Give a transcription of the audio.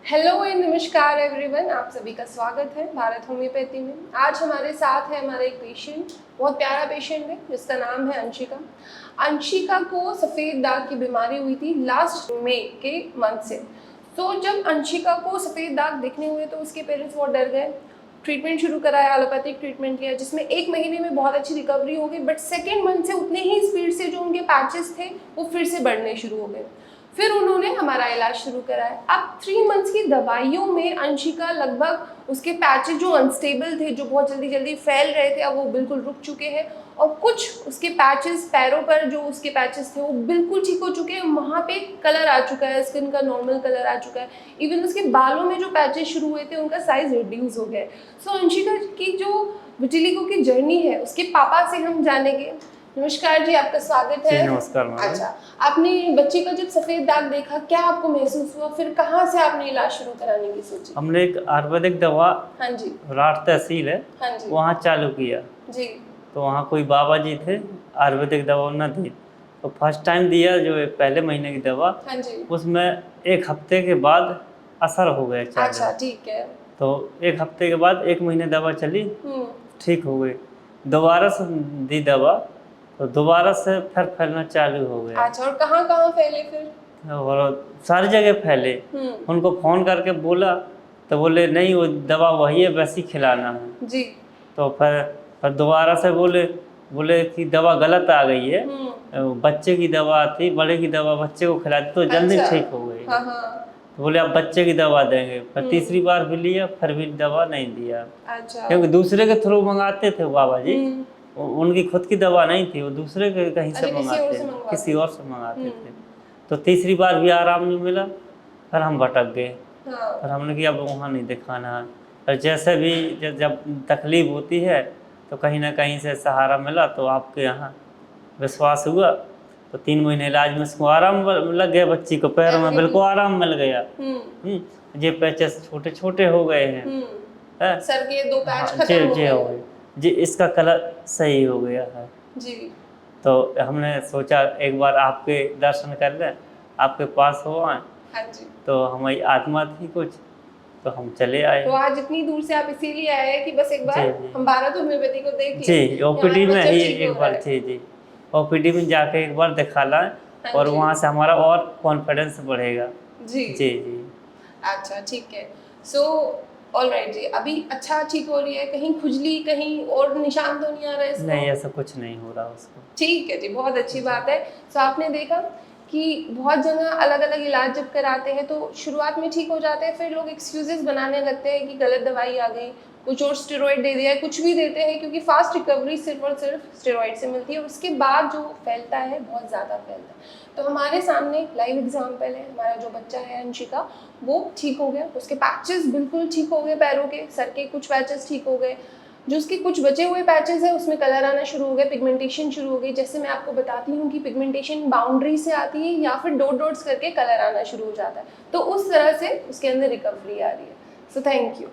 Hello and नमस्कार everyone, आप सभी का स्वागत है भारत होम्योपैथी में। आज हमारे साथ है हमारा एक पेशेंट, बहुत प्यारा पेशेंट है जिसका नाम है अंशिका। अंशिका को सफ़ेद दाग की बीमारी हुई थी लास्ट मई के मंथ से। तो जब अंशिका को सफ़ेद दाग दिखने हुए तो उसके पेरेंट्स बहुत डर गए। ट्रीटमेंट शुरू कराया, एलोपैथिक ट्रीटमेंट लिया, जिसमें 1 महीने में बहुत अच्छी रिकवरी हो गई। बट सेकेंड मंथ से उतने ही स्पीड से जो उनके पैचेस थे वो फिर से बढ़ने शुरू हो गए। फिर उन्होंने हमारा इलाज शुरू कराया। अब 3 मंथ्स की दवाइयों में अंशिका लगभग उसके पैचेस जो अनस्टेबल थे, जो बहुत जल्दी जल्दी फैल रहे थे, अब वो बिल्कुल रुक चुके हैं। और कुछ उसके पैचेस पैरों पर जो उसके पैचेस थे वो बिल्कुल ठीक हो चुके हैं। वहाँ पे कलर आ चुका है, स्किन का नॉर्मल कलर आ चुका है। इवन उसके बालों में जो पैचेस शुरू हुए थे उनका साइज रिड्यूस हो गया है। सो अंशिका की जो विटिलिगो की जर्नी है उसके पापा से हम जानेंगे। नमस्कार जी, आपका स्वागत है। जी नमस्कार मैडम। अच्छा, आपने बच्चे का जब सफेद दाग देखा, क्या आपको महसूस हुआ? फिर कहाँ से आपने इलाज शुरू कराने की सोची? हमने एक आयुर्वेदिक दवा हाँ जी, राठ तहसील है, हाँ जी, वहाँ चालू किया। जी, तो वहाँ कोई बाबा जी थे, आयुर्वेदिक दवा उन्होंने दी। तो फर्स्ट टाइम दिया जो पहले महीने की दवा, हाँ जी। उसमें 1 हफ्ते के बाद असर हो गया चालू। अच्छा, ठीक है। तो 1 हफ्ते के बाद 1 महीने दवा चली, ठीक हो गई। दोबारा से दी दवा तो दोबारा से फिर फैलना चालू हो गया। अच्छा, और कहाँ कहाँ फैले फिर? और सारी जगह फैले। उनको फ़ोन करके बोला तो बोले नहीं, वो दवा वही है, वैसी खिलाना है। जी। तो फिर दोबारा से बोले कि दवा गलत आ गई है। बच्चे की दवा थी, बड़े की दवा बच्चे को खिलाती तो जल्दी अच्छा, ठीक हो गई। हाँ हाँ। तो बोले अब बच्चे की दवा देंगे। फिर तीसरी बार भी लिया, फिर भी दवा नहीं दिया। अच्छा। क्योंकि दूसरे के थ्रू मंगाते थे बाबा जी, उनकी खुद की दवा नहीं थी, वो दूसरे के कहीं से मंगाते थे, किसी और से मंगाते थे। तो तीसरी बार भी आराम नहीं मिला, फिर हम भटक गए। फिर हमने कि अब वहाँ नहीं दिखाना है। और जैसे भी जब तकलीफ होती है तो कहीं ना कहीं से सहारा मिला, तो आपके यहाँ विश्वास हुआ। तो 3 महीने इलाज में उसको आराम लग गया, बच्ची को पैर में बिल्कुल आराम मिल गया। ये पैचेस छोटे छोटे हो गए हैं, सर के 2 पैच जी खत्म हो जी हो गए। गए जी, इसका कलर सही हो गया है जी। तो हमने सोचा एक बार आपके दर्शन कर लें, आपके पास हो आए। हाँ जी। तो हमारी आत्मा थी कुछ, तो हम चले आए। तो आज इतनी दूर से आप इसीलिए आए हैं कि बस एक बार जी हम भारत होम्योपैथी को देख लें। जी, ओपीडी में ही एक बार है। जी ओपीडी में जाके एक बार दिखा लाएं, हाँ और जी। वहाँ से हमारा और कॉन्फिडेंस बढ़ेगा। जी जी जी। अच्छा, ठीक है। सो ऑलराइट जी, अभी अच्छा ठीक हो रही है? कहीं खुजली, कहीं और निशान तो नहीं आ रहा है इसको? नहीं, ऐसा कुछ नहीं हो रहा उसको। ठीक है जी, बहुत अच्छी बात है। सो आपने देखा कि बहुत जगह अलग अलग इलाज जब कराते हैं तो शुरुआत में ठीक हो जाते हैं, फिर लोग एक्सक्यूजेस बनाने लगते हैं कि गलत दवाई आ गई, कुछ और स्टेरॉइड दे दिया है, कुछ भी देते हैं, क्योंकि फास्ट रिकवरी सिर्फ और सिर्फ स्टेरॉइड से मिलती है। और उसके बाद जो फैलता है बहुत ज़्यादा फैलता है। तो हमारे सामने लाइव एग्जाम्पल है, हमारा जो बच्चा है अंशिका, वो ठीक हो गया। उसके पैचेस बिल्कुल ठीक हो गए, पैरों के, सर के कुछ पैचेस ठीक हो गए। जो उसके कुछ बचे हुए पैचेस है उसमें कलर आना शुरू हो गए, पिगमेंटेशन शुरू हो गई। जैसे मैं आपको बताती हूँ कि पिगमेंटेशन बाउंड्री से आती है या फिर डॉट डॉट्स करके कलर आना शुरू हो जाता है। तो उस तरह से उसके अंदर रिकवरी आ रही है। So thank you.